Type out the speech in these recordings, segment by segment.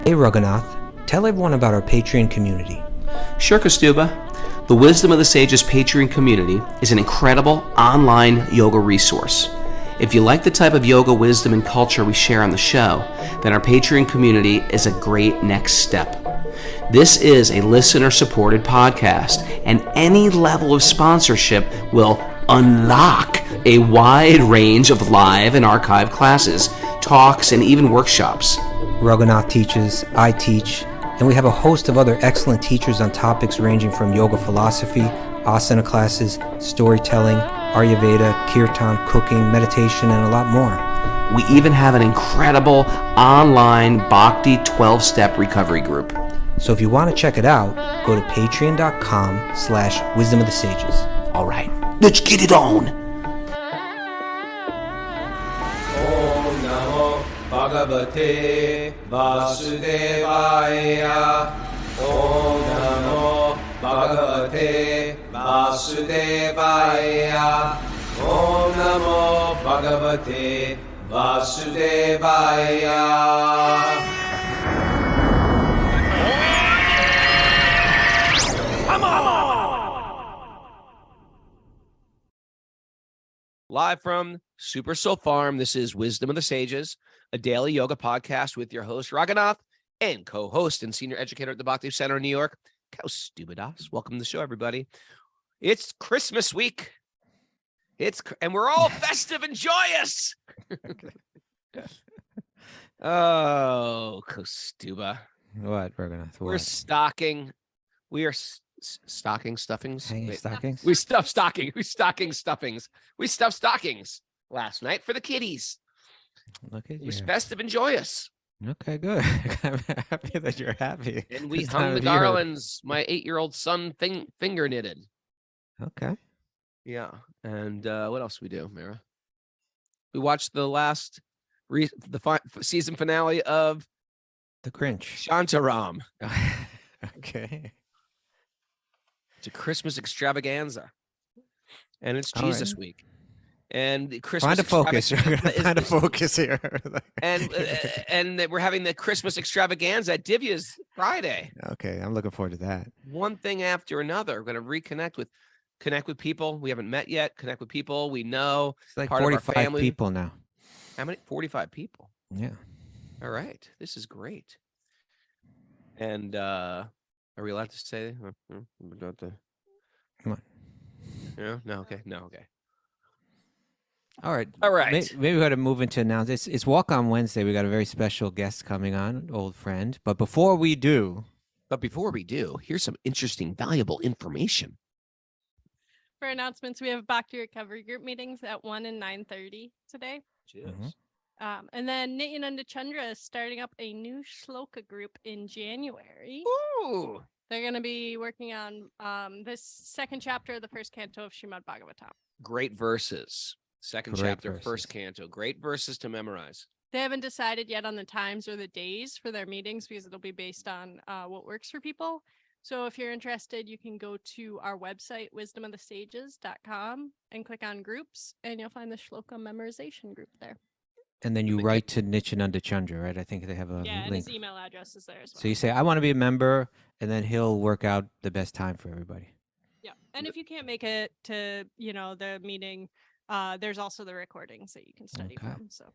Hey Raghunath, tell everyone about our Patreon community. Sure, Kostuba. The Wisdom of the Sages Patreon community is an incredible online yoga resource. If you like the type of yoga wisdom and culture we share on the show, then our Patreon community is a great next step. This is a listener-supported podcast, and any level of sponsorship will unlock a wide range of live and archived classes, talks, and even workshops. Raghunath teaches, I teach, and we have a host of other excellent teachers on topics ranging from yoga philosophy, asana classes, storytelling, Ayurveda, kirtan, cooking, meditation, and a lot more. We even have an incredible online Bhakti 12-step recovery group. So if you want to check it out, go to patreon.com/wisdom of the sages. All right, let's get it on. Om Namo Bhagavate Vasudevaya. Om Namo Bhagavate Vasudevaya. Om Namo Bhagavate Vasudevaya. Live from Super Soul Farm, this is Wisdom of the Sages, a daily yoga podcast with your host, Raghunath, and co-host and senior educator at the Bhakti Center in New York, Subdues. Welcome to the show, everybody. It's Christmas week. And we're all festive and joyous. Oh, Kostuba. What, Raghunath? We're stocking. We are stocking stuffings. Hanging stockings? We stuffed stocking. We stocking stuffings. We stuffed stockings last night for the kiddies. Look at It was you. festive and joyous. Okay, good. I'm happy that you're happy. And we this time hung the of year. garlands my 8-year-old son finger knitted. Okay. Yeah. And what else we do, Mara? We watched the last season finale of The Grinch. Shantaram. Okay. It's a Christmas extravaganza. And it's All Jesus right. week. And the Christmas Find a focus. Find a is- focus here. and we're having the Christmas extravaganza at Divya's Friday. Okay, I'm looking forward to that. One thing after another. We're going to connect with people we haven't met yet, connect with people we know. It's like Part of our 45 family. people now. How many? 45 people. Yeah. All right. This is great. And are we allowed to say? Come on. Yeah. No. Okay. No. Okay. All right. All right. Maybe we got to move into announcements. It's Walk on Wednesday. We got a very special guest coming on, old friend. But before we do, Here's some interesting, valuable information. For announcements, we have Bhakti Recovery Group meetings at 1 and 9:30 today. Cheers. Mhm. And then Nityananda Chandra is starting up a new shloka group in January. Ooh. They're going to be working on this second chapter of the first canto of Srimad Bhagavatam. Great verses. Second Great chapter, verses. first canto. Great verses to memorize. They haven't decided yet on the times or the days for their meetings because it'll be based on what works for people. So if you're interested, you can go to our website, wisdomofthesages.com, and click on groups, and you'll find the shloka memorization group there. and then you Make write to Nityananda Chandra, right? I think they have a Yeah, and link. his email address is there as well. So you say, I want to be a member, and then he'll work out the best time for everybody. Yeah. And if you can't make it to, the meeting, there's also the recordings that you can study Okay. from. So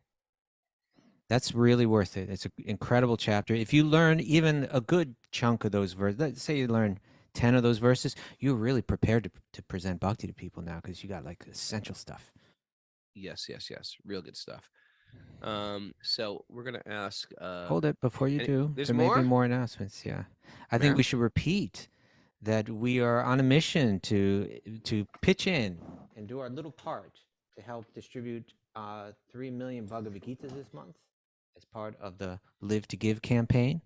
That's really worth it. It's an incredible chapter. If you learn even a good chunk of those verses, let's say you learn 10 of those verses, you're really prepared to present bhakti to people now because you got like essential stuff. Yes. Real good stuff. So we're gonna ask. Hold it before you do. there's There may more? be more announcements. Yeah, I think Ma'am? we should repeat that we are on a mission to pitch in and do our little part to help distribute 3 million Bhagavad Gitas this month as part of the Live to Give campaign.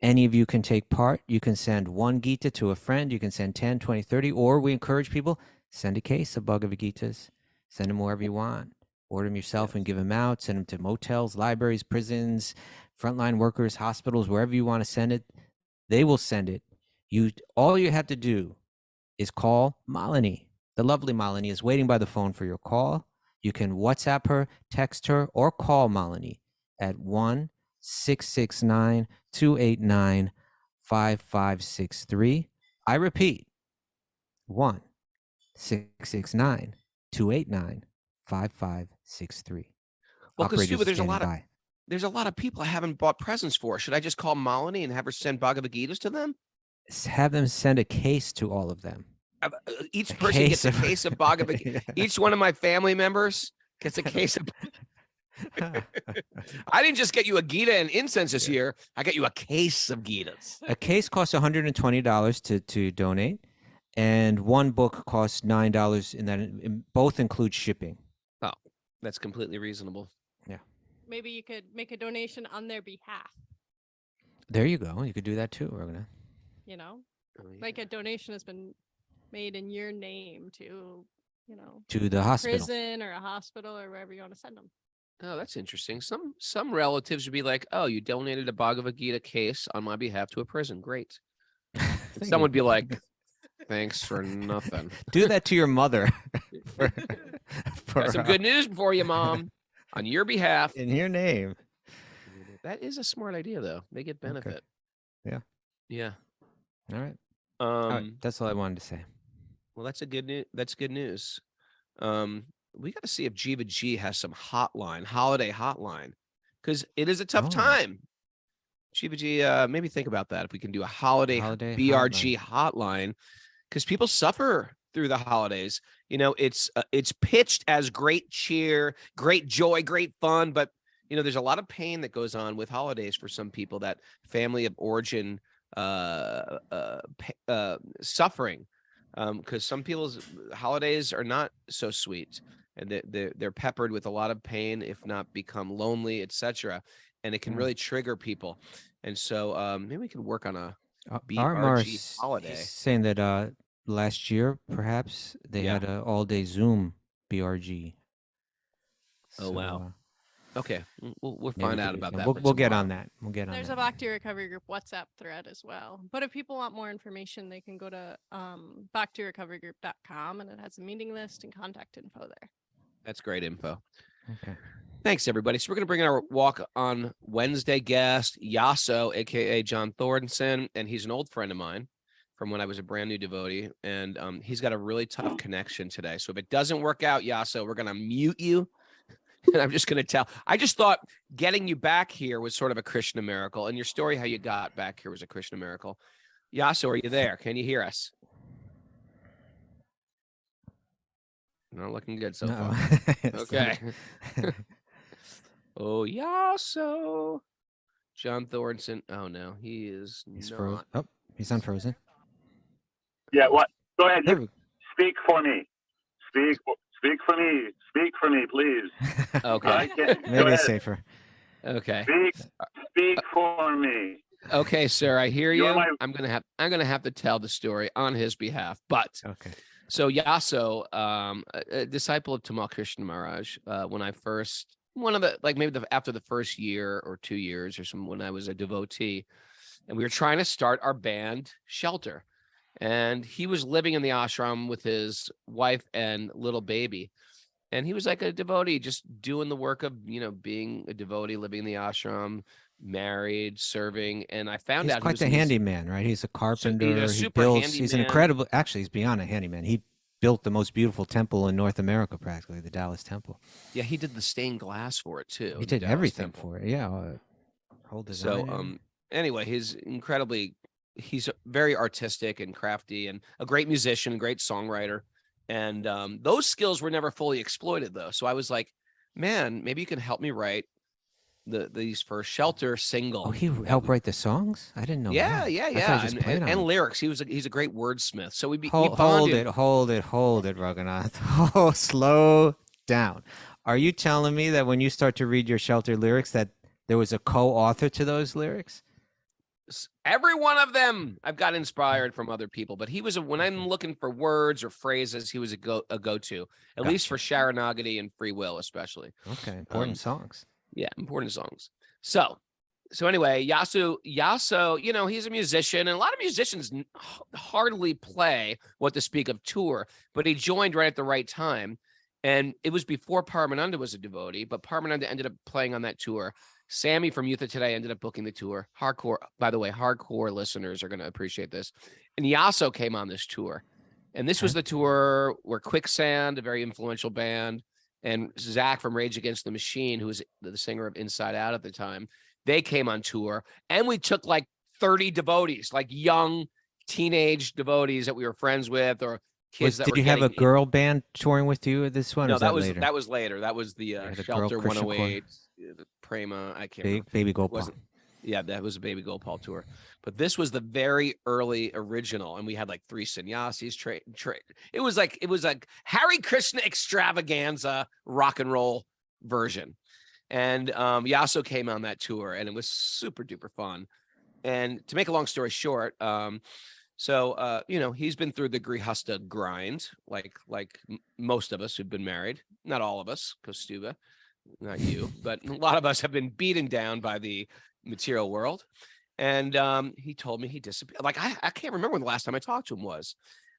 Any of you can take part. You can send 1 Gita to a friend. You can send 10, 20, 30, or we encourage people, send a case of Bhagavad Gitas. Send them wherever you want. Order them yourself and give them out. Send them to motels, libraries, prisons, frontline workers, hospitals, wherever you want to send it. They will send it. All you have to do is call Malini. The lovely Malini is waiting by the phone for your call. You can WhatsApp her, text her, or call Malini at 1 1-669-289-5563. I repeat, 1-669-289-5563. Well, because Operators Suba, standing by. there's a lot of people I haven't bought presents for. Should I just call Malini and have her send Bhagavad Gitas to them? Have them send a case to all of them. Each A person gets a case of- case of Bhagavad Gita. Yeah. Each one of my family members gets a case of. I didn't just get you a Gita and incense this year. I got you a case of Gitas. A case costs $120 to donate, and one book costs $9, and that both include shipping. Oh, that's completely reasonable. Maybe you could make a donation on their behalf. There you go. You could do that too, Raghunath. You know, Oh, yeah. like a donation has been made in your name to, you know, To the hospital. prison or a hospital or wherever you want to send them. Oh, that's interesting. Some relatives would be like, "Oh, you donated a Bhagavad Gita case on my behalf to a prison. Great." And some would be like, "Thanks for nothing." Do that to your mother. Got some good news for you, Mom. On your behalf. In your name. That is a smart idea, though. They get benefit. Yeah. Yeah. All right. All right. Um. That's all I wanted to say. Well, that's good news. We got to see if Jiva G has some holiday hotline, because it is a tough Oh. time. Jiva G, maybe think about that. If we can do a holiday BRG hotline, because people suffer through the holidays. You know, it's pitched as great cheer, great joy, great fun, but you know, there's a lot of pain that goes on with holidays for some people. That family of origin suffering, because some people's holidays are not so sweet, and they're peppered with a lot of pain, if not become lonely, etc. And it can really trigger people. And so maybe we can work on a BRG holiday. He's saying that last year, perhaps they had an all-day Zoom BRG. Oh, wow. Okay, we'll maybe find out about that. We'll get on that. We'll get on There's that. a Bhakti Recovery Group WhatsApp thread as well. But if people want more information, they can go to bhaktirecoverygroup.com, and it has a meeting list and contact info there. That's great info. Okay. Thanks, everybody. So we're going to bring in our Walk on Wednesday guest, Yaso, a.k.a. John Thornton, and he's an old friend of mine from when I was a brand new devotee, and he's got a really tough connection today. So if it doesn't work out, Yaso, we're going to mute you, and I'm just going to tell. I just thought getting you back here was sort of a Krishna miracle, and your story how you got back here was a Krishna miracle. Yaso, are you there? Can you hear us? Not looking good so far. Okay. Oh, Yaso. John Thornton. Oh, no, he is He's not. frozen. Oh, he's unfrozen. Yeah, what? Go ahead. There You we- speak for me. Speak for me. Speak for me, please. Okay. I can't. Go Maybe ahead. it's safer. Okay. Speak for me. Okay, sir. I hear You're you. my- I'm gonna have to tell the story on his behalf. But Okay. so Yaso, a disciple of Tamal Krishna Maharaj, when I first after the first year or 2 years or some, when I was a devotee, and we were trying to start our band Shelter, and he was living in the ashram with his wife and little baby, and he was like a devotee, just doing the work of, you know, being a devotee, living in the ashram, married, serving. And I found He's out quite the handyman, right? He's a carpenter. He super builds. He's an handyman. incredible. Actually, he's beyond a handyman. He built the most beautiful temple in North America, practically, the Dallas Temple. Yeah, he did the stained glass for it too. He the did Dallas everything Temple. for it. Yeah. Whole design. So anyway, he's very artistic and crafty and a great musician, great songwriter. And those skills were never fully exploited, though. So I was like, man, maybe you can help me write these for Shelter single. Oh, he helped write the songs? I didn't know Yeah, that. yeah, I thought yeah. he just played on And them. lyrics. He's a great wordsmith. So we Hold bonded. it, Raghunath. Oh, slow down. Are you telling me that when you start to read your Shelter lyrics that there was a co-author to those lyrics? Every one of them I've got inspired from other people, but he was when I'm looking for words or phrases, he was a go-to, at least for Sharanagati and Free Will, especially. Okay, important songs. Yeah, important songs. So anyway, Yaso, you know, he's a musician, and a lot of musicians hardly play, what to speak of tour, but he joined right at the right time. And it was before Paramananda was a devotee, but Paramananda ended up playing on that tour. Sammy from Youth of Today ended up booking the tour. Hardcore, by the way, hardcore listeners are going to appreciate this. And Yaso came on this tour. And this was the tour where Quicksand, a very influential band, and Zach from Rage Against the Machine, who was the singer of Inside Out at the time, they came on tour. And we took like 30 devotees, like young teenage devotees that we were friends with, or kids that Did were you have a getting girl band touring with you at this one? No, or that was was later? that was later. That was the had a girl Shelter Christian 108, the Prema. I can't remember. Baby It Gopal. wasn't. Yeah, that was a Baby Gopal tour. But this was the very early original, and we had like 3 sannyasis. It was like Hare Krishna extravaganza rock and roll version. And Yaso came on that tour, and it was super duper fun. And to make a long story short, so he's been through the Grihasta grind, like most of us who've been married. Not all of us, Kostuba, not you, but a lot of us have been beaten down by the material world. And he told me he disappeared. Like I can't remember when the last time I talked to him was,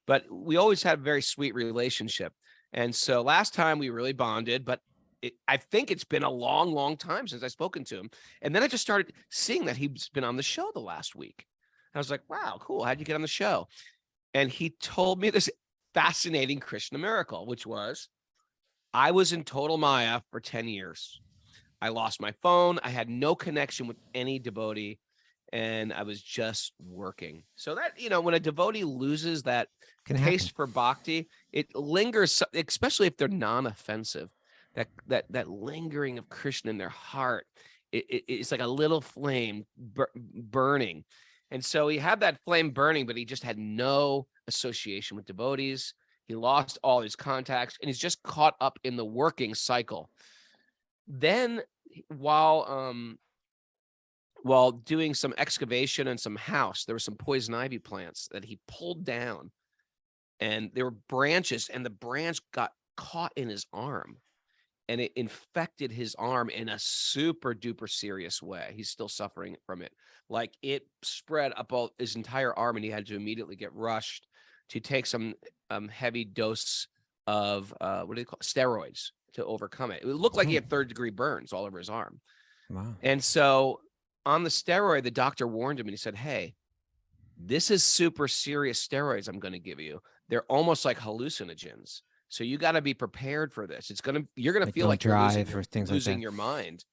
but we always had a very sweet relationship. And so last time we really bonded, but I think it's been a long, long time since I've spoken to him. And then I just started seeing that he's been on the show the last week. I was like, wow, cool. How'd you get on the show? And he told me this fascinating Krishna miracle, which was I was in total Maya for 10 years. I lost my phone. I had no connection with any devotee, and I was just working. So that, when a devotee loses that taste for bhakti, it lingers, especially if they're non-offensive. That lingering of Krishna in their heart, it's like a little flame burning. And so he had that flame burning, but he just had no association with devotees. He lost all his contacts, and he's just caught up in the working cycle. Then while doing some excavation in some house, there were some poison ivy plants that he pulled down, and there were branches, and the branch got caught in his arm. And it infected his arm in a super duper serious way. He's still suffering from it. Like it spread up all his entire arm, and he had to immediately get rushed to take some heavy dose of what do they call it? Steroids to overcome it. It looked like he had 3rd-degree burns all over his arm. Wow. And so on the steroid, the doctor warned him, and he said, "Hey, this is super serious steroids I'm going to give you. They're almost like hallucinogens. So you got to be prepared for this. You're going to feel like drive you're or things losing like that. your mind."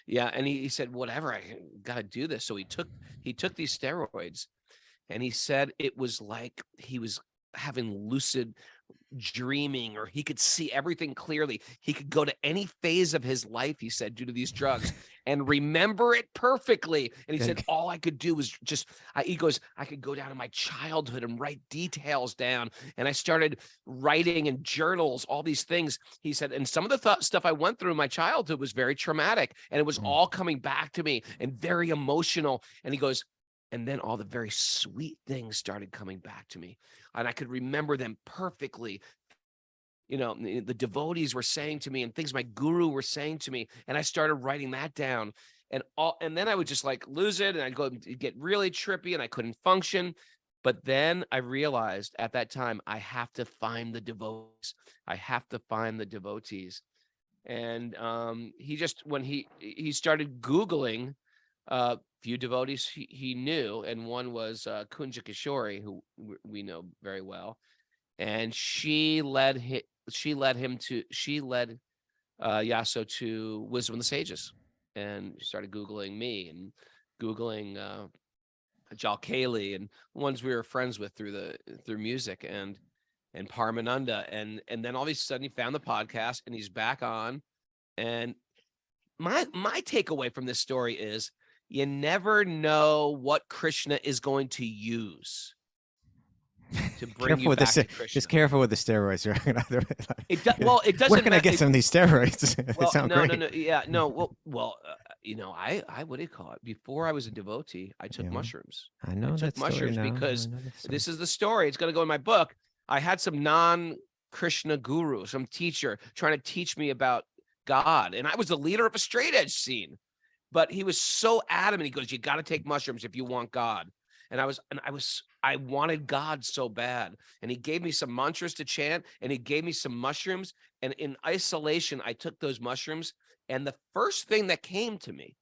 Yeah. And he said, whatever, I got to do this. So he took these steroids, and he said it was like he was having lucid dreaming, or he could see everything clearly. He could go to any phase of his life, he said, due to these drugs, and remember it perfectly. And he said, all I could do was he goes, I could go down to my childhood and write details down. And I started writing in journals, all these things. He said, and some of the stuff I went through in my childhood was very traumatic, and it was all coming back to me and very emotional. And he goes, and then all the very sweet things started coming back to me, and I could remember them perfectly. The devotees were saying to me, and things my guru were saying to me, and I started writing that down. And then I would just like lose it, and I'd go get really trippy, and I couldn't function. But then I realized at that time, I have to find the devotees. I have to find the devotees. And when he started Googling few devotees he knew, and one was Kunja Kishori, who we know very well, and she led Yaso to Wisdom of the Sages, and started Googling me and Googling Jalkali and ones we were friends with through music, and Paramananda, and then all of a sudden he found the podcast, and he's back on. And my takeaway from this story is, you never know what Krishna is going to use to bring you back to Krishna. Just careful with the steroids. It doesn't. Where can I get some of these steroids? They sound great. No. Yeah, no. Well, I what do you call it? Before I was a devotee, I took mushrooms. I know that story mushrooms now. because this is the story. It's going to go in my book. I had some non-Krishna guru, some teacher, trying to teach me about God, and I was the leader of a straight edge scene. But he was so adamant. He goes, "You got to take mushrooms if you want God." And I wanted God so bad. And he gave me some mantras to chant, and he gave me some mushrooms. And in isolation, I took those mushrooms. And the first thing that came to me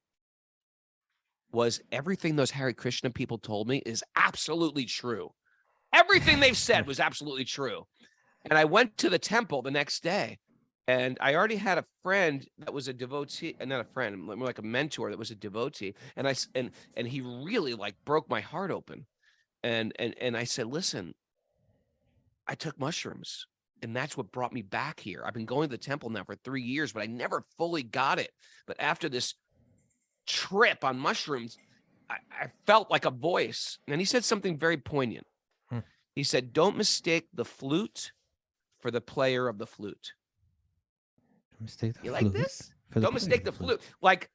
was everything those Hare Krishna people told me is absolutely true. Everything they've said was absolutely true. And I went to the temple the next day, and I already had a friend that was a devotee, not a friend, more like a mentor that was a devotee. And and he really like broke my heart open. And I said, listen, I took mushrooms, and that's what brought me back here. I've been going to the temple now for 3 years, but I never fully got it. But after this trip on mushrooms, I felt like a voice. And he said something very poignant. He said, don't mistake the flute for the player of the flute. You like this? Don't mistake the flute. Like,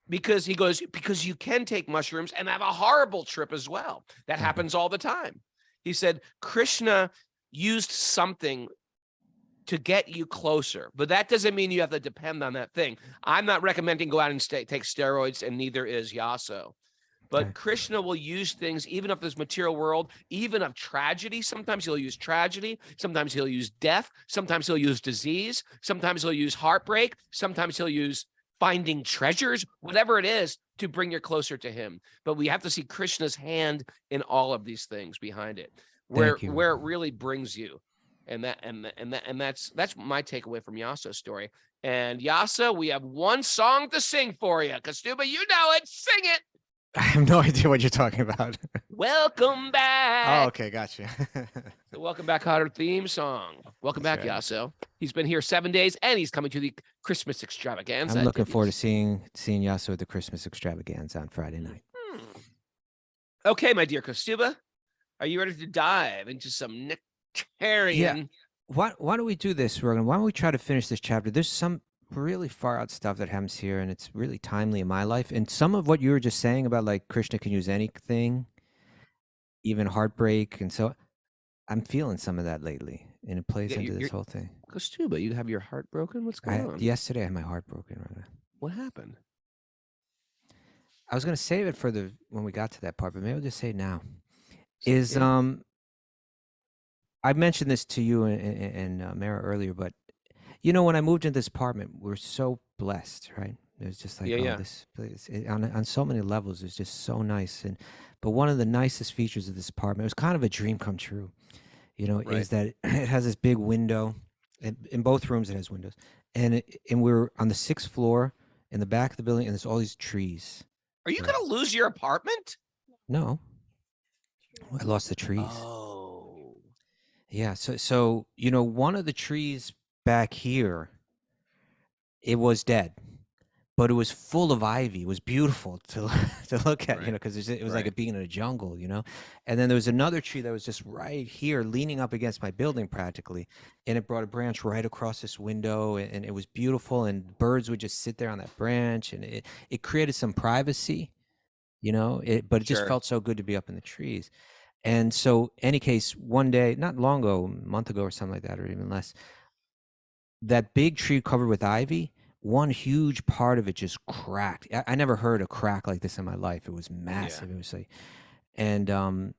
because he goes, because you can take mushrooms and have a horrible trip as well. That happens all the time. He said, Krishna used something to get you closer, but that doesn't mean you have to depend on that thing. I'm not recommending go out and take steroids, and neither is Yaso. But Krishna will use things, even of this material world, even of tragedy. Sometimes he'll use tragedy. Sometimes he'll use death. Sometimes he'll use disease. Sometimes he'll use heartbreak. Sometimes he'll use finding treasures, whatever it is, to bring you closer to him. But we have to see Krishna's hand in all of these things behind it, where it really brings you. And that's my takeaway from Yaso's story. And Yaso, we have one song to sing for you. Kastuba, you know it. Sing it. I have no idea what you're talking about. Welcome back. Oh, okay, gotcha. The Welcome Back Hotter theme song. Welcome back, Yaso. He's been here 7 days, and he's coming to the Christmas extravaganza. I'm looking forward to seeing Yaso at the Christmas extravaganza on Friday night. Okay, my dear Kastuba, are you ready to dive into some nectarian? Yeah. Why don't we do this, Rogan? Why don't we try to finish this chapter? There's some really far out stuff that happens here, and it's really timely in my life. And some of what you were just saying about like Krishna can use anything, even heartbreak, and so I'm feeling some of that lately, and it plays into this whole thing. Kastuba, you have your heart broken? What's going on? Yesterday I had my heart broken. Right? What happened? I was going to save it for when we got to that part, but maybe I'll just say it now. I mentioned this to you and Mara earlier, but you know, when I moved into this apartment, we're so blessed, right? It was just like, this place on so many levels is just so nice. But one of the nicest features of this apartment, it was kind of a dream come true, you know, is that it has this big window. In both rooms, it has windows. And we're on the 6th floor in the back of the building, and there's all these trees. Are you going to lose your apartment? No. I lost the trees. Oh. Yeah. So you know, one of the trees back here, it was dead, but it was full of ivy. It was beautiful to look at, you know, because it was like being in a jungle, you know. And then there was another tree that was just right here, leaning up against my building practically, and it brought a branch right across this window, and it was beautiful. And birds would just sit there on that branch, and it created some privacy, you know. But it just felt so good to be up in the trees. And so, any case, one day, not long ago, a month ago or something like that, or even less, that big tree covered with ivy, one huge part of it just cracked. I never heard a crack like this in my life. It was massive. It was like, and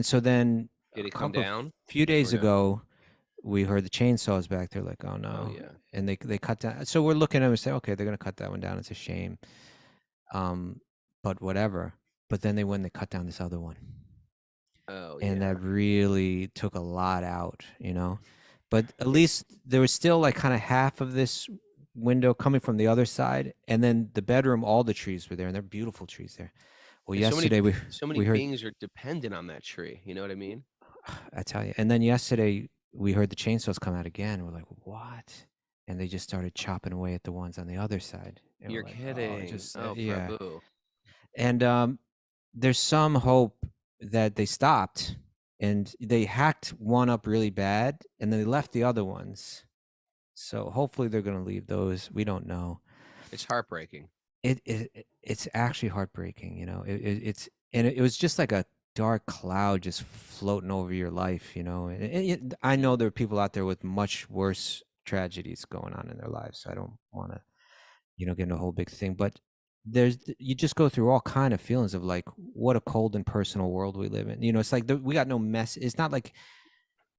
so then did it come down? A few days ago, we heard the chainsaws back there. Like, oh no! Oh, yeah. And they cut down. So we're looking at it and say, okay, they're gonna cut that one down. It's a shame, but whatever. But then they cut down this other one. Oh, and that really took a lot out, you know. But at least there was still like kind of half of this window coming from the other side, and then the bedroom, all the trees were there, and they're beautiful trees there. Well, yesterday so many beings are dependent on that tree. You know what I mean? I tell you. And then yesterday we heard the chainsaws come out again. We're like, what? And they just started chopping away at the ones on the other side. And you're like, kidding? Yeah. Prabhu. And there's some hope that they stopped, and they hacked one up really bad, and then they left the other ones. So hopefully they're going to leave those. We don't know. It's heartbreaking. It's actually heartbreaking, you know. It was just like a dark cloud just floating over your life, you know. And I know there are people out there with much worse tragedies going on in their lives, so I don't want to, you know, get into a whole big thing, but you just go through all kind of feelings of like, what a cold and personal world we live in. You know, it's like we got no mess. It's not like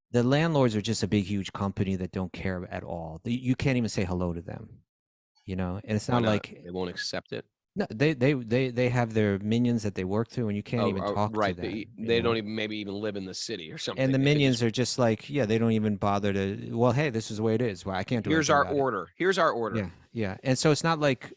the landlords are just a big, huge company that don't care at all. You can't even say hello to them, you know. And it's not like they won't accept it. No, they have their minions that they work through, and you can't even talk to Right. them. They don't even maybe even live in the city or something. And the They could minions just, are just like, yeah, they don't even bother to. Well, hey, this is the way it is. Well, I can't do here's anything our about it. order. Here's our order. Yeah, yeah. And so it's not like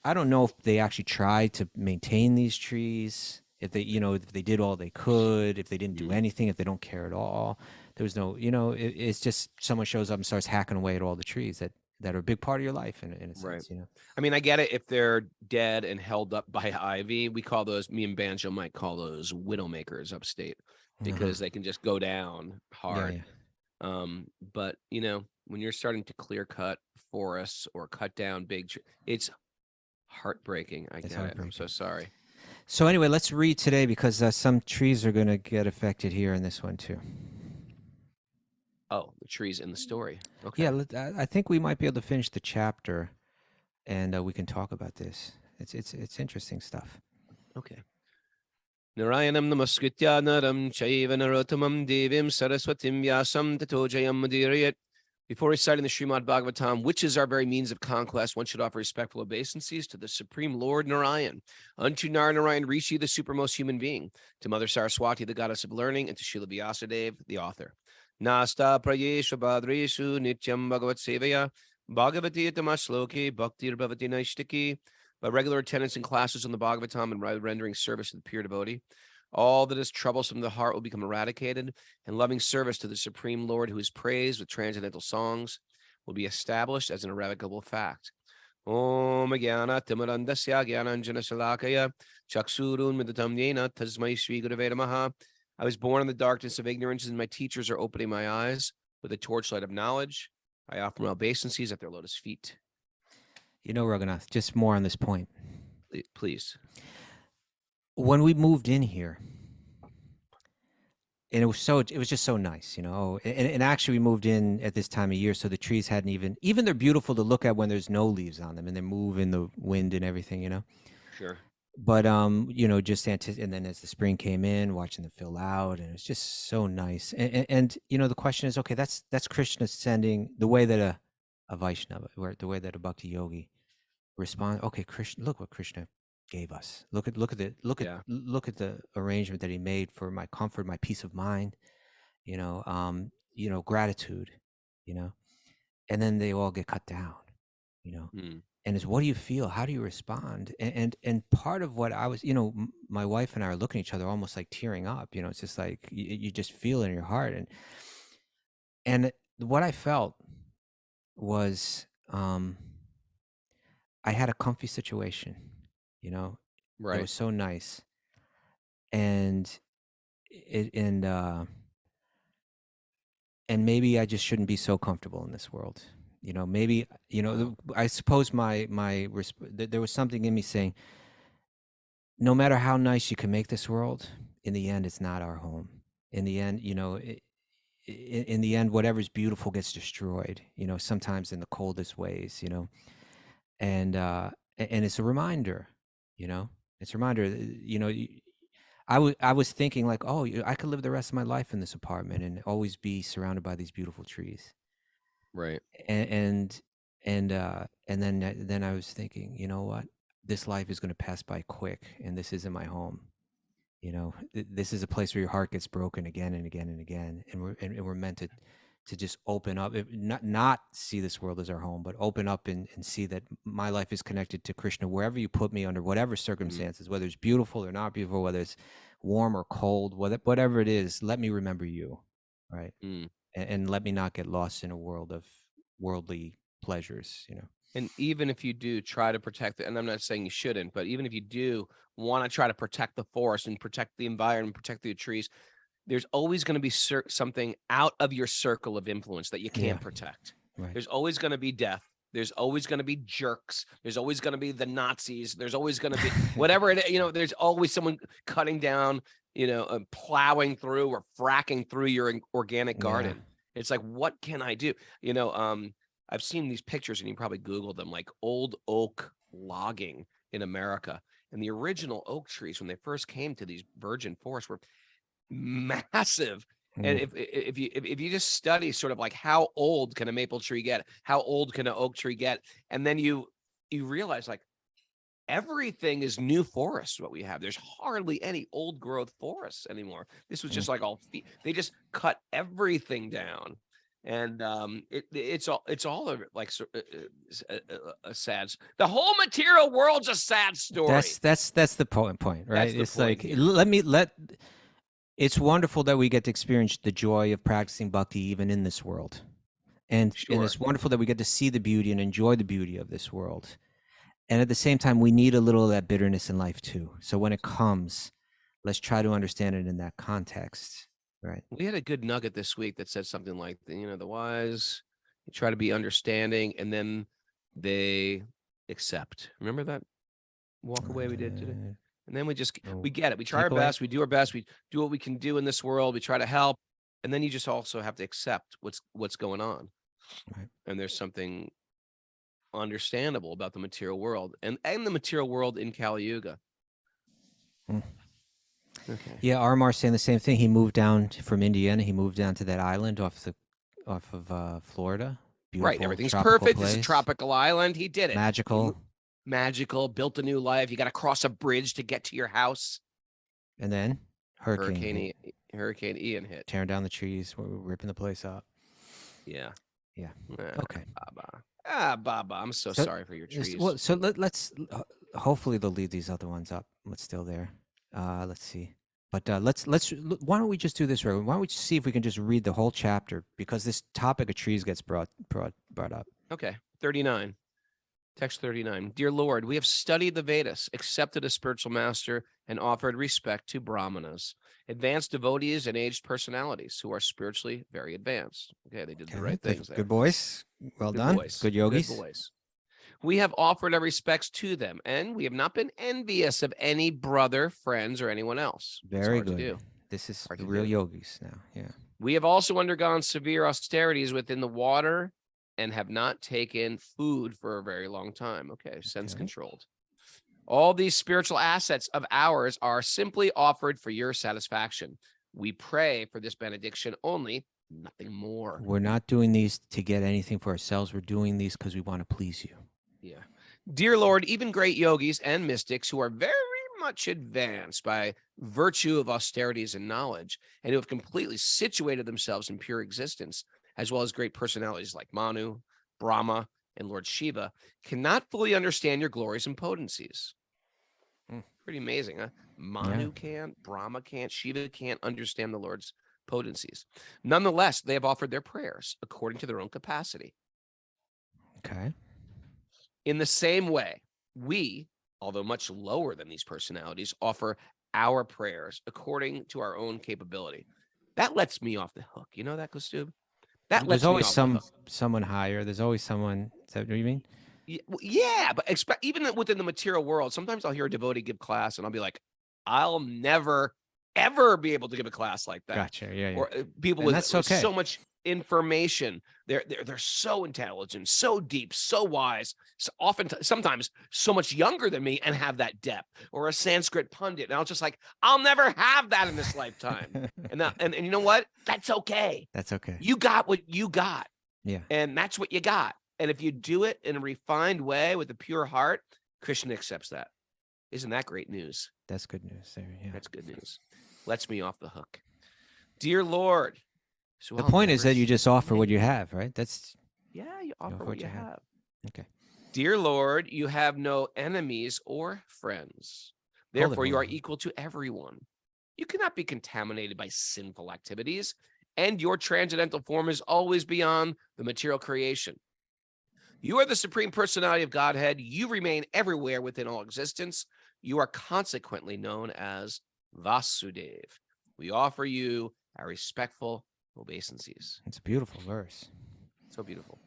I don't know if they actually try to maintain these trees. If they, if they did all they could, if they didn't do anything, if they don't care at all, there was no, it's just someone shows up and starts hacking away at all the trees that are a big part of your life in a Right. sense, I mean, I get it if they're dead and held up by ivy. We call those, me and Banjo might call those widowmakers upstate, because they can just go down hard. Yeah. But when you're starting to clear cut forests or cut down big it's heartbreaking. I It's get it. I'm so heartbreaking. sorry. So anyway, let's read today because some trees are going to get affected here in this one too. Oh, the trees in the story. Okay. Yeah, I think we might be able to finish the chapter, and we can talk about this. It's interesting stuff. Okay. Narayanam namaskritya naram chaiva narottamam devim saraswatim vyasam tato jayam mudirayat. Before reciting the Srimad Bhagavatam, which is our very means of conquest, one should offer respectful obeisances to the Supreme Lord Narayan, unto Narayan Rishi, the supermost human being, to Mother Saraswati, the goddess of learning, and to Srila Vyasadeva, the author. Nasta prayeshu badreshu nityam bhagavat sevaya bhagavati tamasloke bhaktir bhavati naishtiki. By regular attendance in classes on the Bhagavatam and rendering service to the pure devotee, all that is troublesome to the heart will become eradicated, and loving service to the Supreme Lord, who is praised with transcendental songs, will be established as an irrevocable fact. Om Jnana Timarandasya Jnananjana Salakaya Chaksurun Midatam Yena Tasmai Shri Gurave Namaha. I was born in the darkness of ignorance, and my teachers are opening my eyes with the torchlight of knowledge. I offer my obeisances at their lotus feet. Raghunath, just more on this point. Please. When we moved in here, and it was just so nice, and actually we moved in at this time of year, so the trees hadn't even they're beautiful to look at when there's no leaves on them and they move in the wind and everything. Sure. But just and then as the spring came in, watching them fill out, and it's just so nice. And the question is, okay, that's Krishna sending the way that a Vaishnava, or the way that a bhakti yogi respond. Okay, Krishna, look what Krishna gave us. Look at the arrangement that he made for my comfort, my peace of mind. Gratitude. And then they all get cut down. And it's, what do you feel? How do you respond? And part of what I was, my wife and I are looking at each other almost like tearing up. It's just like you just feel it in your heart. And what I felt was I had a comfy situation, Right. It was so nice. And maybe I just shouldn't be so comfortable in this world. Maybe, I suppose there was something in me saying, no matter how nice you can make this world, in the end, it's not our home. In the end, in the end, whatever's beautiful gets destroyed, sometimes in the coldest ways, and it's a reminder, it's a reminder, I was thinking like, oh, I could live the rest of my life in this apartment and always be surrounded by these beautiful trees. Right. And then I was thinking, you know what? This life is going to pass by quick, and this isn't my home. This is a place where your heart gets broken again and again and again, and we're meant to just open up, not see this world as our home, but open up and see that my life is connected to Krishna wherever you put me, under whatever circumstances, whether it's beautiful or not beautiful, whether it's warm or cold, whatever it is, let me remember you, right? And let me not get lost in a world of worldly pleasures, And even if you do try to protect it, and I'm not saying you shouldn't, but even if you do want to try to protect the forest and protect the environment, protect the trees, there's always going to be something out of your circle of influence that you can't protect. Right. There's always going to be death. There's always going to be jerks. There's always going to be the Nazis. There's always going to be whatever it, there's always someone cutting down, plowing through or fracking through your organic garden. Yeah. It's like, what can I do? I've seen these pictures, and you probably Googled them, like old oak logging in America. And the original oak trees, when they first came to these virgin forests, were massive. And if you just study sort of like how old can a maple tree get, how old can an oak tree get, and then you realize like everything is new forests. What we have, there's hardly any old growth forests anymore. This was just like they just cut everything down, and it's all of it like a sad. The whole material world's a sad story. That's the point, right? That's It's the point like here. it's wonderful that we get to experience the joy of practicing bhakti even in this world. And it's wonderful that we get to see the beauty and enjoy the beauty of this world. And at the same time, we need a little of that bitterness in life too. So when it comes, let's try to understand it in that context, right? We had a good nugget this week that said something like, the wise try to be understanding, and then they accept. Remember that walk away we did today? And then we get it. We try our best. We do our best. We do what we can do in this world. We try to help. And then you just also have to accept what's going on. Right. And there's something understandable about the material world and the material world in Kali Yuga. Okay. Yeah, Armar's saying the same thing. He moved down from Indiana. He moved down to that island off of Florida. Beautiful, right. Everything's tropical perfect. place. It's a tropical island. He did it. Magical. Built a new life. You got to cross a bridge to get to your house. And then Hurricane Ian hit. Tearing down the trees. We're ripping the place up. Yeah. Okay. Baba. I'm so sorry for your trees. Well, so let's hopefully they'll leave these other ones up. What's still there? Let's see. But let's why don't we just do this, Reverend? Why don't we see if we can just read the whole chapter, because this topic of trees gets brought up. Okay. 39. Text 39. Dear Lord, we have studied the Vedas, accepted a spiritual master, and offered respect to brahmanas, advanced devotees, and aged personalities who are spiritually very advanced. Okay, they did the right things there. Good boys. Well done. Good yogis. Good boys. We have offered our respects to them, and we have not been envious of any brother, friends, or anyone else. Very good. This is the real yogis now. Yeah. We have also undergone severe austerities within the water and have not taken food for a very long time. Okay, sense controlled. All these spiritual assets of ours are simply offered for your satisfaction. We pray for this benediction only, nothing more. We're not doing these to get anything for ourselves. We're doing these because we want to please you. Yeah. Dear Lord, even great yogis and mystics who are very much advanced by virtue of austerities and knowledge, and who have completely situated themselves in pure existence, as well as great personalities like Manu, Brahma, and Lord Shiva, cannot fully understand your glories and potencies. Pretty amazing, huh? Manu can't, Brahma can't, Shiva can't understand the Lord's potencies. Nonetheless, they have offered their prayers according to their own capacity. Okay. In the same way, we, although much lower than these personalities, offer our prayers according to our own capability. That lets me off the hook. You know that, Kostub? There's always someone higher. There's always someone. Is that what you mean? Yeah, but even within the material world, sometimes I'll hear a devotee give class, and I'll be like, I'll never, ever be able to give a class like that. Gotcha. Yeah. Or people with so much information. They're so intelligent, so deep, so wise, sometimes so much younger than me, and have that depth. Or a Sanskrit pundit, and I'll just like, I'll never have that in this lifetime. and you know what? That's okay. That's okay. You got what you got. Yeah. And that's what you got. And if you do it in a refined way with a pure heart, Krishna accepts that. Isn't that great news? That's good news there. Yeah. That's good news. Lets me off the hook. Dear Lord. So the point is that you just offer what you have, right? You offer what you have. Okay. Dear Lord, you have no enemies or friends. Therefore, you are equal to everyone. You cannot be contaminated by sinful activities, and your transcendental form is always beyond the material creation. You are the Supreme Personality of Godhead. You remain everywhere within all existence. You are consequently known as Vasudev. We offer you our respectful obeisances. It's a beautiful verse. So beautiful.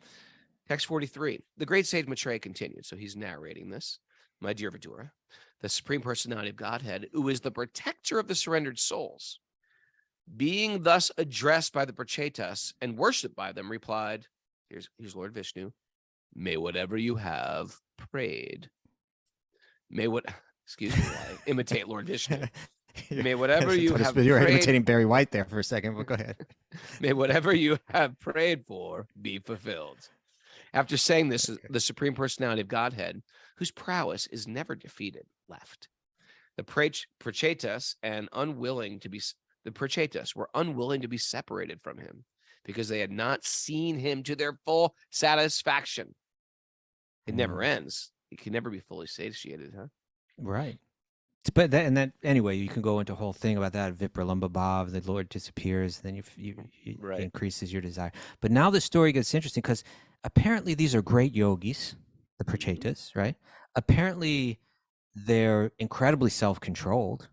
Text 43. The great sage Maitreya continued. So he's narrating this. My dear Vidura, the Supreme Personality of Godhead, who is the protector of the surrendered souls, being thus addressed by the Pracetas and worshipped by them, replied, here's Lord Vishnu, may whatever you have prayed. Excuse me, I imitate Lord Vishnu. May whatever you have prayed. You were imitating Barry White there for a second, but go ahead. May whatever you have prayed for be fulfilled. After saying this, the Supreme Personality of Godhead, whose prowess is never defeated, left. The Pracetas were unwilling to be separated from him because they had not seen him to their full satisfaction. It never ends. It can never be fully satiated, huh? Right. But that anyway, you can go into a whole thing about that. Vipralamba Bhav, the Lord disappears, then it Right. increases your desire. But now the story gets interesting because apparently these are great yogis, the Pracetas, right? Apparently they're incredibly self-controlled,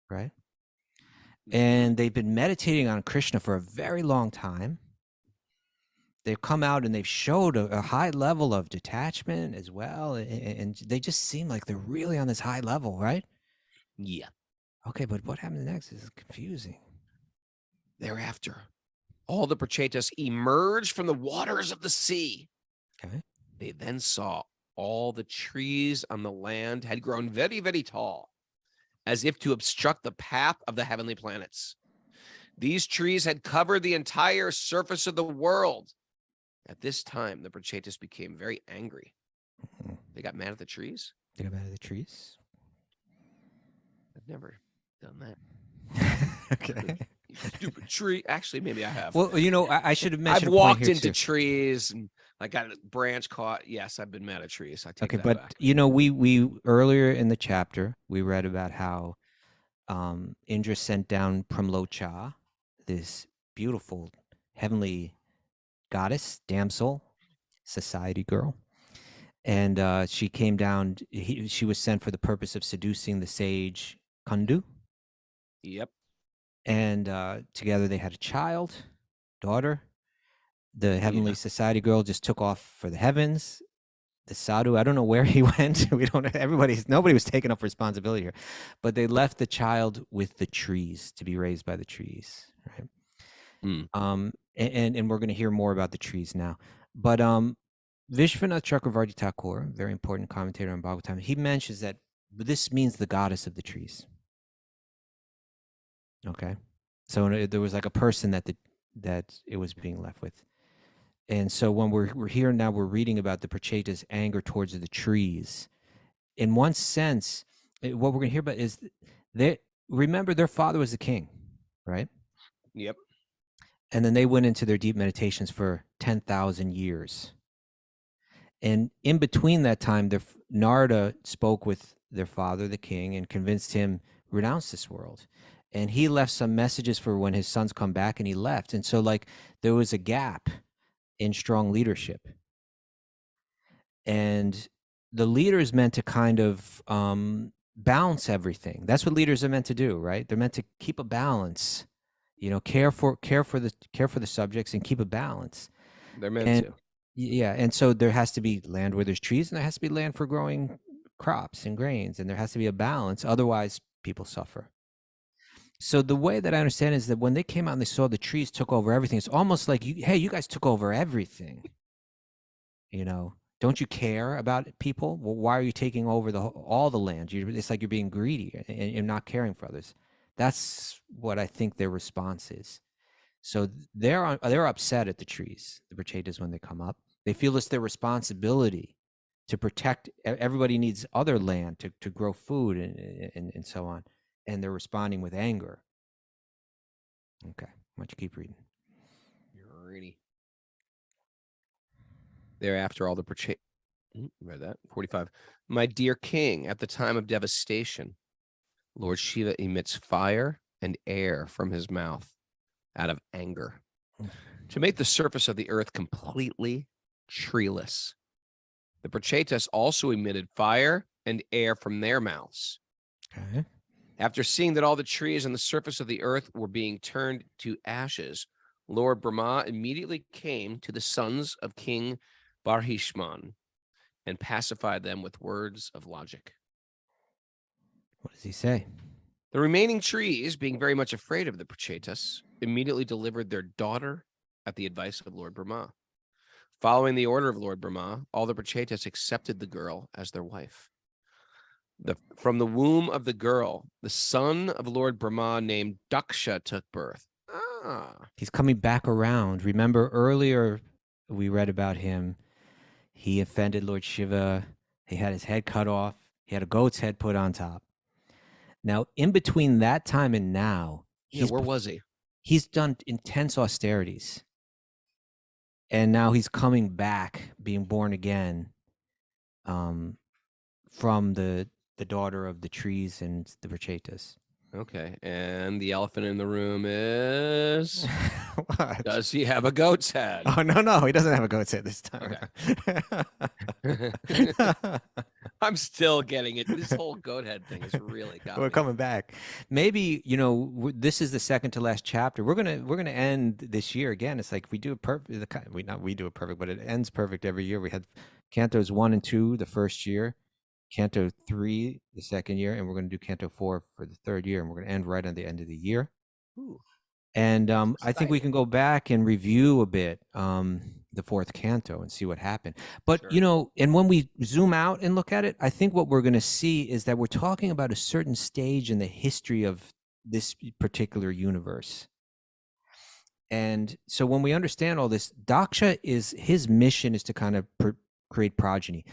right? And they've been meditating on Krishna for a very long time. They've come out and they've showed a high level of detachment as well. And they just seem like they're really on this high level, right? Yeah. Okay, but what happens next is confusing. Thereafter, all the Pracetas emerged from the waters of the sea. Okay. They then saw all the trees on the land had grown very, very tall, as if to obstruct the path of the heavenly planets. These trees had covered the entire surface of the world. At this time, the Pracetas became very angry. They got mad at the trees? They got mad at the trees? I've never done that. Okay. You stupid tree. Actually, maybe I have. Well, I should have mentioned I've a point walked here into too. trees and I got a branch caught. Yes, I've been mad at trees. I take Okay, that but back. we earlier in the chapter we read about how Indra sent down Pramlocha, this beautiful heavenly goddess, damsel, society girl, and she came down. She was sent for the purpose of seducing the sage Kundu, Yep. and together they had a child, daughter. The heavenly society girl just took off for the heavens. The sadhu, I don't know where he went. We don't. Nobody was taking up responsibility here, but they left the child with the trees to be raised by the trees, right? And we're going to hear more about the trees now. But Vishwanath Chakravarti Thakur, very important commentator on Bhagavatam, he mentions that this means the goddess of the trees. Okay, so there was like a person that it was being left with. And so when we're here now, we're reading about the Pracetas' anger towards the trees. In one sense, what we're going to hear about is remember their father was the king, right? Yep. And then they went into their deep meditations for 10,000 years. And in between that time, Narada spoke with their father, the king, and convinced him renounce this world. And he left some messages for when his sons come back, and he left. And so there was a gap in strong leadership, and the leader is meant to kind of balance everything. That's what leaders are meant to do, right? They're meant to keep a balance, care for the subjects and keep a balance. They're meant to. Yeah, and so there has to be land where there's trees, and there has to be land for growing crops and grains, and there has to be a balance. Otherwise, people suffer. So the way that I understand is that when they came out and they saw the trees took over everything, it's almost like, hey, you guys took over everything. Don't you care about people? Well, why are you taking over all the land? It's like you're being greedy and you're not caring for others. That's what I think their response is. So they're upset at the trees, the Pracetas, when they come up. They feel it's their responsibility to protect. Everybody needs other land to grow food and so on. And they're responding with anger. Okay, why don't you keep reading? You're ready. Thereafter, all the read that 45. My dear king, at the time of devastation, Lord Shiva emits fire and air from his mouth out of anger to make the surface of the earth completely treeless. The Pracetas also emitted fire and air from their mouths. Okay. After seeing that all the trees on the surface of the earth were being turned to ashes, Lord Brahma immediately came to the sons of King Barhishman and pacified them with words of logic. What does he say? The remaining trees, being very much afraid of the Pracetas, immediately delivered their daughter at the advice of Lord Brahma. Following the order of Lord Brahma, all the Pracetas accepted the girl as their wife. From the womb of the girl, the son of Lord Brahma named Daksha took birth. He's coming back around. Remember earlier we read about him He offended Lord Shiva. He had his head cut off. He had a goat's head put on top. Now, in between that time and now, Yeah, where was he? he's done intense austerities. And now he's coming back, being born again, from the daughter of the trees and the Pracetas. Okay, and the elephant in the room is. What? Does he have a goat's head? Oh no, he doesn't have a goat's head this time. I'm still getting it. This whole goat head thing is really got We're me. coming back. Maybe this is the second to last chapter. We're gonna end this year again. It's like we do it perfect. We do it perfect, but it ends perfect every year. We had cantos 1 and 2 the first year, canto 3 the second year, and we're gonna do canto 4 for the third year, and we're gonna end right on the end of the year. Ooh. And I think we can go back and review a bit the fourth canto and see what happened. But, Sure. And when we zoom out and look at it, I think what we're going to see is that we're talking about a certain stage in the history of this particular universe. And so when we understand all this, Daksha his mission is to kind of create progeny.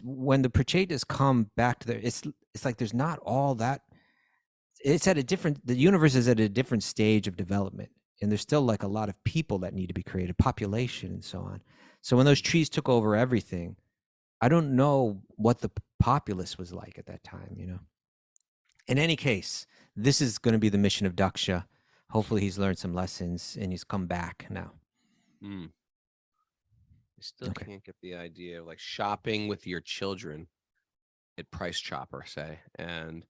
When the Pracetas come back to it's like there's not all that. It's at the universe is at a different stage of development, and there's still like a lot of people that need to be created, population and so on. So when those trees took over everything, I don't know what the populace was like at that time, In any case, this is going to be the mission of Daksha. Hopefully he's learned some lessons and he's come back now. I still can't get the idea of like shopping with your children at Price Chopper, say, and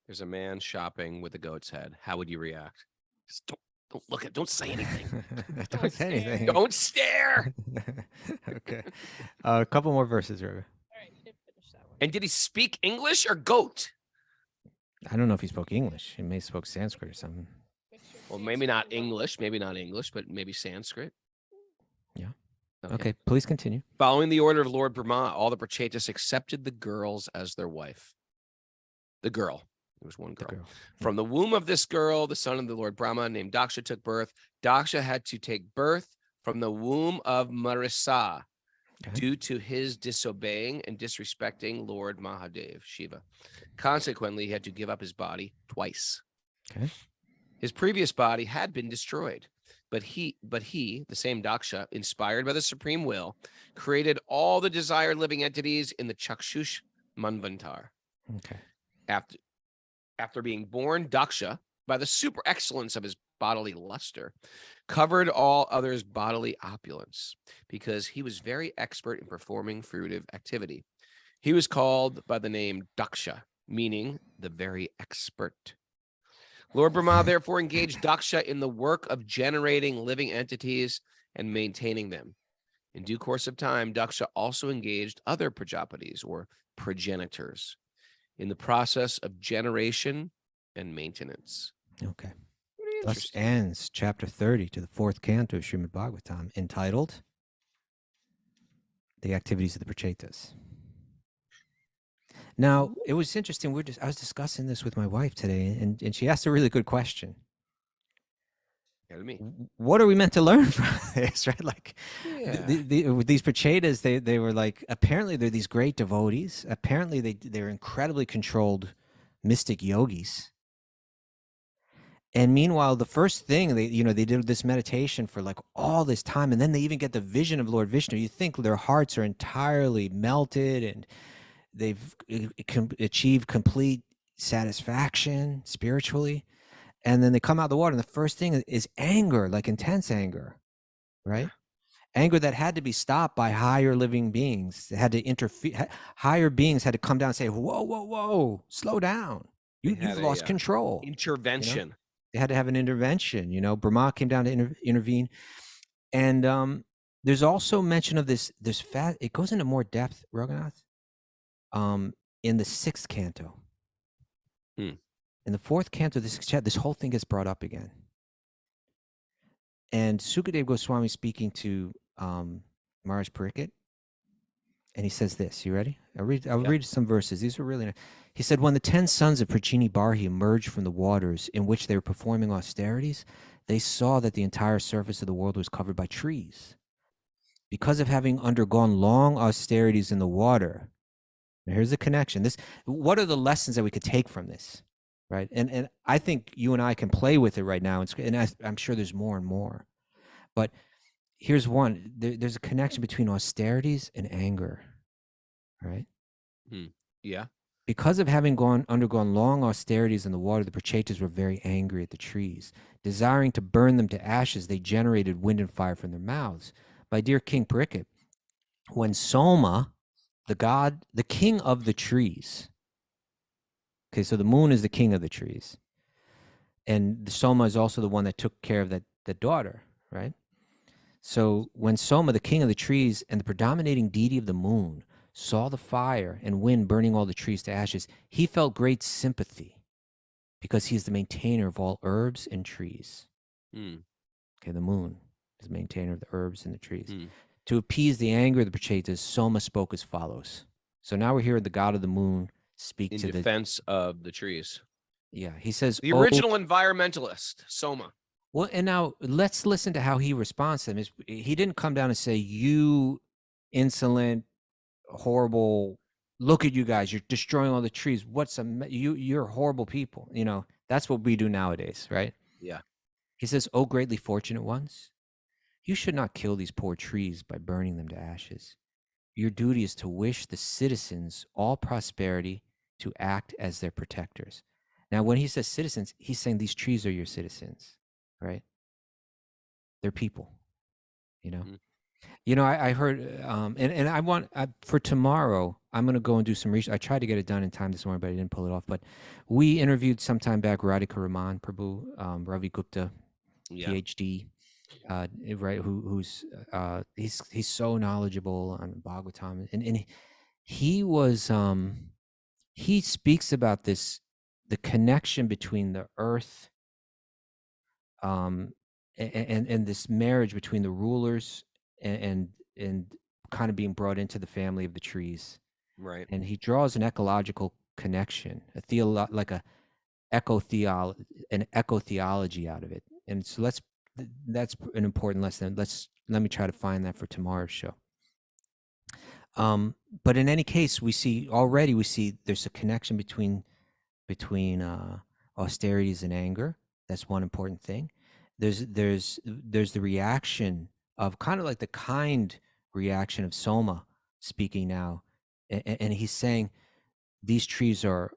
there's a man shopping with a goat's head. How would you react? Just don't look at. Don't say anything. Don't say anything. Don't stare. Okay. A couple more verses, River. All right, you did finish that one. And did he speak English or goat? I don't know if he spoke English. He may have spoke Sanskrit or something. Well, maybe not English, but maybe Sanskrit. Yeah. Okay, please continue. Following the order of Lord Brahma, all the Pracetas accepted the girls as their wife. The girl. There was one girl. From the womb of this girl, the son of the Lord Brahma, named Daksha, took birth. Daksha had to take birth from the womb of Marisa due to his disobeying and disrespecting Lord Mahadev, Shiva. Consequently, he had to give up his body twice. Okay. His previous body had been destroyed, but he, the same Daksha, inspired by the supreme will, created all the desired living entities in the Chakshush Manvantar. Okay. After being born, Daksha, by the super excellence of his bodily luster, covered all others' bodily opulence because he was very expert in performing fruitive activity. He was called by the name Daksha, meaning the very expert. Lord Brahma therefore engaged Daksha in the work of generating living entities and maintaining them. In due course of time, Daksha also engaged other Prajapatis or progenitors in the process of generation and maintenance. Okay. Thus ends chapter 30 to the fourth canto of Srimad Bhagavatam, entitled The Activities of the Pracetas. Now, it was interesting. I was discussing this with my wife today, and she asked a really good question. Tell me. What are we meant to learn from this, right? Like, with these Pracetas, they were like, apparently they're these great devotees. Apparently they're incredibly controlled mystic yogis. And meanwhile, the first thing they did this meditation for like all this time, and then they even get the vision of Lord Vishnu. You think their hearts are entirely melted and they've achieved complete satisfaction spiritually. And then they come out of the water, and the first thing is anger, like intense anger, right? Anger that had to be stopped by higher living beings. They had to interfere. Higher beings had to come down and say, whoa, whoa, whoa, slow down. You've lost control. Intervention. They had to have an intervention. Brahma came down to intervene. And there's also mention of this it goes into more depth, Raghunath, in the sixth canto. In the fourth canto, this whole thing gets brought up again. And Sukadeva Goswami speaking to Maharaj Pariksit, and he says this. You ready? I'll read some verses. These are really nice. He said, when the 10 sons of Prachini Barhi emerged from the waters in which they were performing austerities, they saw that the entire surface of the world was covered by trees. because of having undergone long austerities in the water. Now, here's the connection. What are the lessons that we could take from this, right? And I think you and I can play with it right now, and I'm sure there's more and more. But here's one: there's a connection between austerities and anger, right? Yeah. Because of having undergone long austerities in the water, the Pracetas were very angry at the trees. Desiring to burn them to ashes, they generated wind and fire from their mouths. My dear King Parikit, when Soma, the king of the trees, okay, so the moon is the king of the trees, and the Soma is also the one that took care of that daughter, right? So when Soma, the king of the trees, and the predominating deity of the moon, saw the fire and wind burning all the trees to ashes, he felt great sympathy because he is the maintainer of all herbs and trees. Okay, the moon is the maintainer of the herbs and the trees. To appease the anger of the Pracetas, Soma spoke as follows. So now we're hearing the god of the moon speak In to defense of the trees. Yeah, he says, The original environmentalist, Soma. Well, and now let's listen to how he responds to them. He didn't come down and say, "You insolent, horrible, look at you guys, you're destroying all the trees. You're horrible people." You know, that's what we do nowadays, right? Yeah. He says, "Oh, greatly fortunate ones, you should not kill these poor trees by burning them to ashes. Your duty is to wish the citizens all prosperity, to act as their protectors." Now, when he says citizens, he's saying these trees are your citizens, right? They're people, you know? You know, I heard, and I want, for tomorrow, I'm going to go and do some research. I tried to get it done in time this morning, but I didn't pull it off. But we interviewed sometime back Radhika Raman Prabhu, Ravi Gupta, PhD, right? He's so knowledgeable on Bhagavatam, and he was, he speaks about the connection between the earth, and this marriage between the rulers and kind of being brought into the family of the trees. Right. And he draws an ecological connection, like an eco-theology out of it. And so that's an important lesson. Let me try to find that for tomorrow's show. But in any case, we see there's a connection between austerities and anger. That's one important thing. There's the reaction of kind of like the kind reaction of Soma speaking now, and he's saying these trees are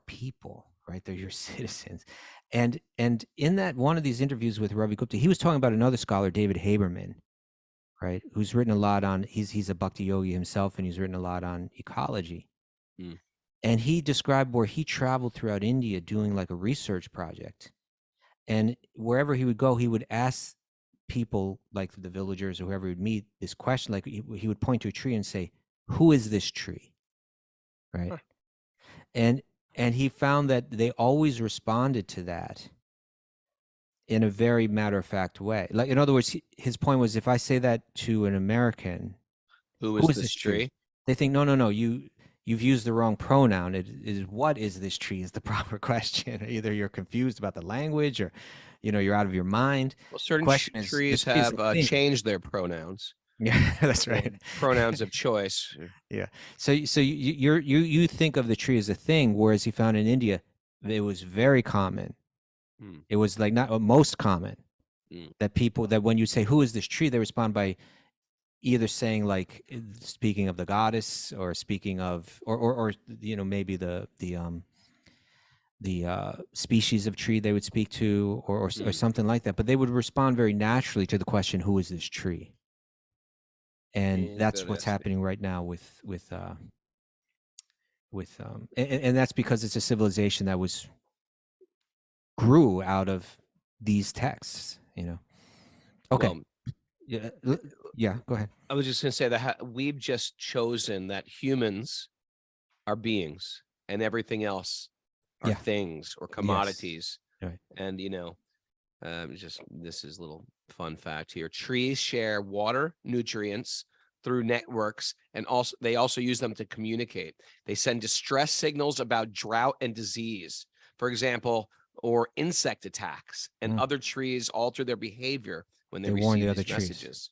people, right? They're your citizens. And in that one of these interviews with Ravi Gupta, he was talking about another scholar, David Haberman, right, who's written a lot on, he's a bhakti yogi himself, and he's written a lot on ecology. And he described where he traveled throughout India doing like a research project. And wherever he would go, he would ask people, like the villagers or whoever he would meet, this question. Like he would point to a tree and say, "Who is this tree?" Right? Huh. And he found that they always responded to that in a very matter-of-fact way. Like, in other words, his point was, if I say that to an American, who is this tree? They think, no, you've used the wrong pronoun. It is, what is this tree is the proper question. Either you're confused about the language, or, you're out of your mind. Well, certain trees have changed their pronouns. Yeah, that's right. Pronouns of choice. Yeah. So you think of the tree as a thing, whereas he found in India, it was very common. It was like not most common that people, that when you say, "Who is this tree?" they respond by either saying, like, speaking of the goddess, or speaking of, or maybe the species of tree they would speak to, or something like that. But they would respond very naturally to the question, "Who is this tree?" And that's what's happening right now and that's because it's a civilization that grew out of these texts, Okay. Well, yeah, go ahead. I was just going to say that we've just chosen that humans are beings and everything else are things or commodities. Yes. Right. And, this is a little fun fact here. Trees share water, nutrients through networks, and they also use them to communicate. They send distress signals about drought and disease, for example, or insect attacks, and other trees alter their behavior when they receive these messages.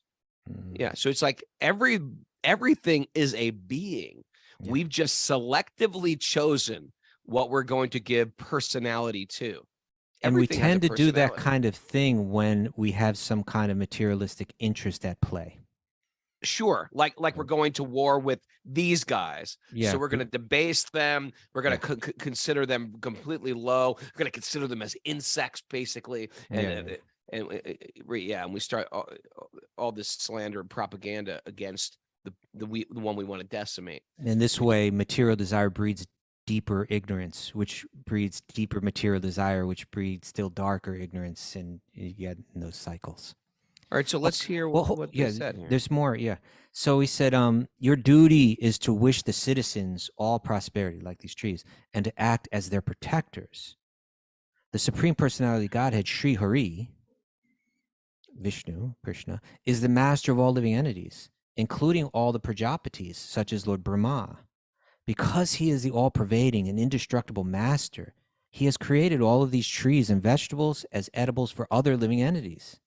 Mm, Yeah. So it's like everything is a being. Yeah. We've just selectively chosen what we're going to give personality to. And we Everything has a tend to do that personality. kind of thing when we have some kind of materialistic interest at play. Sure, like we're going to war with these guys, Yeah. so we're going to debase them. We're going Yeah. to consider them completely low. We're going to consider them as insects, basically, and Yeah, and we start all this slander and propaganda against the one we want to decimate. In this way, material desire breeds deeper ignorance, which breeds deeper material desire, which breeds still darker ignorance, and you get in those cycles. All right, so let's hear what they said here. There's more. Yeah. So he said, your duty is to wish the citizens all prosperity, like these trees, and to act as their protectors. The Supreme Personality Godhead, Sri Hari, Vishnu, Krishna, is the master of all living entities, including all the Prajapatis, such as Lord Brahma. Because he is the all-pervading and indestructible master, he has created all of these trees and vegetables as edibles for other living entities.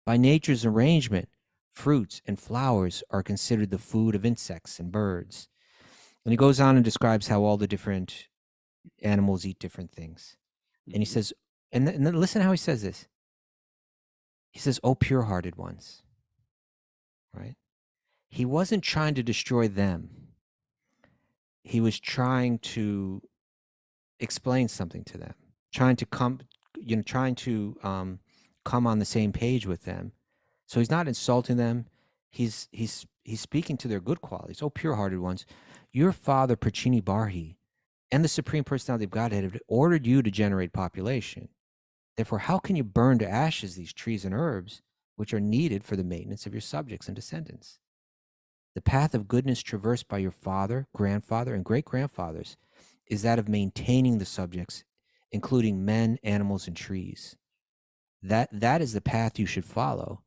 By nature's arrangement, fruits and flowers are considered the food of insects and birds. And he goes on and describes how all the different animals eat different things. And he says, and then listen how he says this. He says, "Oh, pure-hearted ones," right? He wasn't trying to destroy them. He was trying to explain something to them, trying to come on the same page with them. So he's not insulting them. He's speaking to their good qualities. Oh, pure-hearted ones, your father Prachini Barhi and the Supreme Personality of Godhead have ordered you to generate population. Therefore, how can you burn to ashes these trees and herbs which are needed for the maintenance of your subjects and descendants? The path of goodness traversed by your father, grandfather, and great-grandfathers is that of maintaining the subjects, including men, animals, and trees. That is the path you should follow.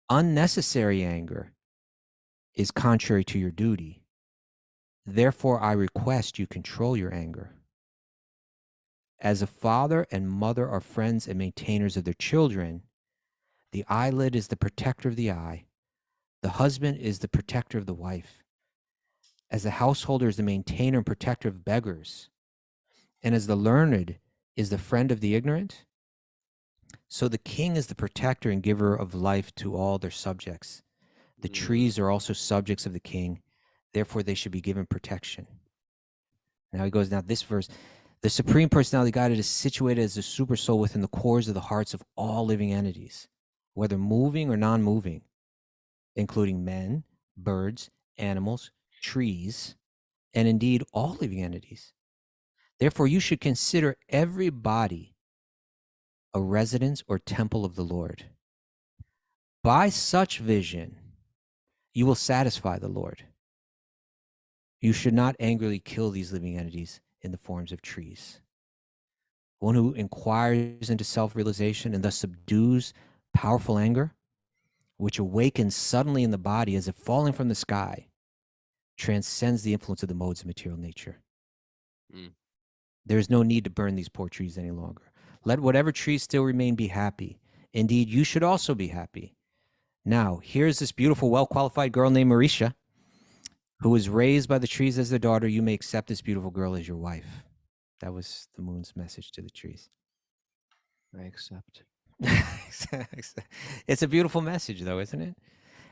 Unnecessary anger is contrary to your duty. Therefore, I request you control your anger. As a father and mother are friends and maintainers of their children, the eyelid is the protector of the eye. The husband is the protector of the wife. As the householder is the maintainer and protector of beggars, and as the learned is the friend of the ignorant, so the king is the protector and giver of life to all their subjects. The trees are also subjects of the king, therefore they should be given protection. Now he goes, now this verse, the Supreme Personality Godhead is situated as the super soul within the cores of the hearts of all living entities, whether moving or non-moving, including men, birds, animals, trees, and indeed all living entities. Therefore, you should consider every body a residence or temple of the Lord. By such vision, you will satisfy the Lord. You should not angrily kill these living entities in the forms of trees. One who inquires into self-realization and thus subdues powerful anger, which awakens suddenly in the body as if falling from the sky, transcends the influence of the modes of material nature. There is no need to burn these poor trees any longer. Let whatever trees still remain be happy. Indeed, you should also be happy. Now, here's this beautiful, well-qualified girl named Marisha, who was raised by the trees as their daughter. You may accept this beautiful girl as your wife. That was the moon's message to the trees. I accept. It's a beautiful message, though, isn't it?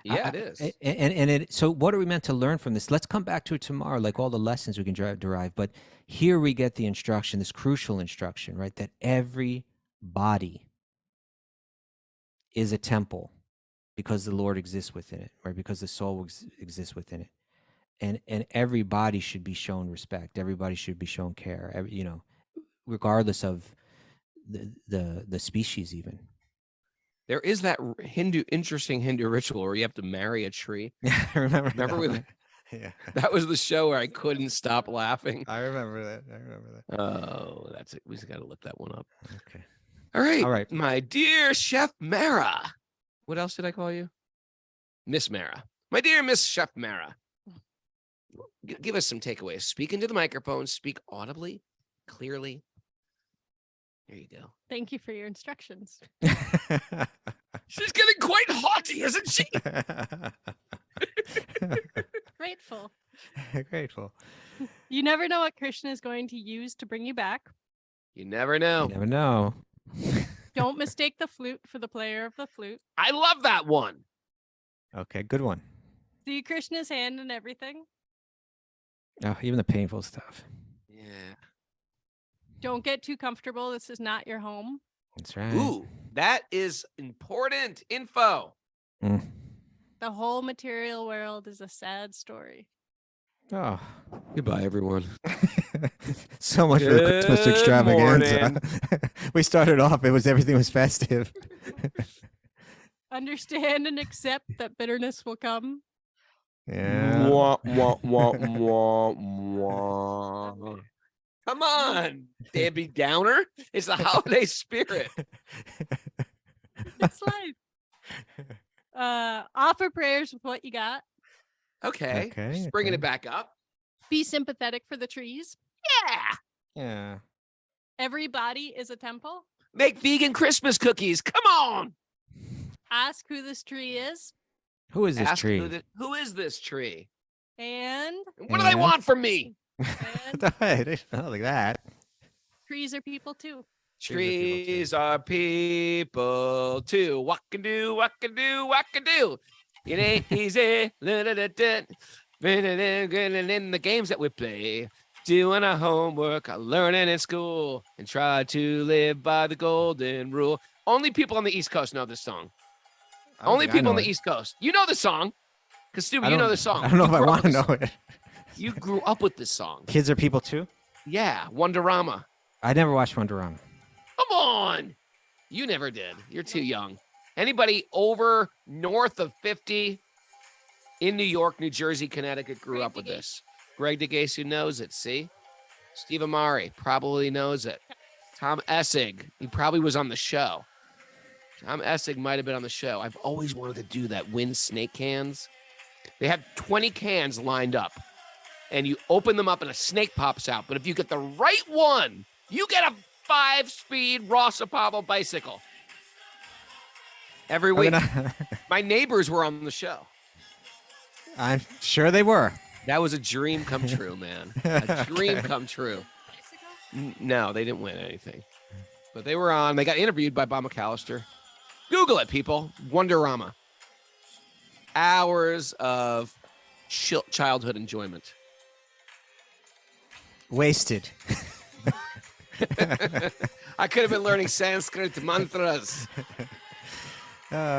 Yeah, it is. So what are we meant to learn from this? Let's come back to it tomorrow, like all the lessons we can derive. But here we get the instruction, this crucial instruction, right? That every body is a temple because the Lord exists within it, right? Because the soul exists within it. And every body should be shown respect. Everybody should be shown care, regardless of the species even. There is that interesting Hindu ritual where you have to marry a tree. Yeah, I remember that. Yeah. That was the show where I couldn't stop laughing. I remember that. Oh, that's it. We just got to look that one up. Okay. All right. All right. My dear Chef Mara. What else did I call you? Miss Mara. My dear Miss Chef Mara. Give us some takeaways. Speak into the microphone. Speak audibly, clearly. There you go. Thank you for your instructions. She's getting quite haughty, isn't she? Grateful. Grateful. You never know what Krishna is going to use to bring you back. You never know. You never know. Don't mistake the flute for the player of the flute. I love that one. Okay, good one. See Krishna's hand and everything. Oh, even the painful stuff. Yeah. Don't get too comfortable. This is not your home. That's right. Ooh, that is important info. Mm. The whole material world is a sad story. Oh, Goodbye, everyone. so much for the Christmas Good extravaganza. We started off, everything was festive. Understand and accept that bitterness will come. Yeah. Wah, wah, wah, wah, wah. Come on, Debbie Downer. It's the holiday spirit. It's life. Offer prayers with what you got. Okay. Okay, Just bringing okay. it back up. Be sympathetic for the trees. Yeah. Yeah. Every body is a temple. Make vegan Christmas cookies. Come on. Ask who this tree is. Who is this Ask tree? who is this tree? And, And what do they And? want from me? and Not like that. trees are people too. Trees are people too. What can do, what can do, what can do. It ain't easy. In the games that we play, doing our homework, learning in school, and try to live by the golden rule. Only people on the East Coast know this song. I don't Only think I people on know the it. East Coast. You know the song. Because, Stu, I you know don't- the song. I don't know You if I grew up want to with know this- it. You grew up with this song. Kids are people too? Yeah, Wonderama. I never watched Wonderama. Come on. You never did. You're too young. Anybody over north of 50 in New York, New Jersey, Connecticut grew Greg up with DeGase. this. Greg DeGase knows it. See? Steve Amari probably knows it. Tom Essig, he probably was on the show. Tom Essig might have been on the show. I've always wanted to do that, win snake cans. They have 20 cans lined up, and you open them up and a snake pops out. But if you get the right one, you get a 5-speed Ross Apollo bicycle. Every week. My neighbors were on the show. I'm sure they were. That was a dream come true, man. A dream come true. No, they didn't win anything. But they were on. They got interviewed by Bob McAllister. Google it, people. Wonderama. Hours of childhood enjoyment. Wasted. I could have been learning Sanskrit mantras.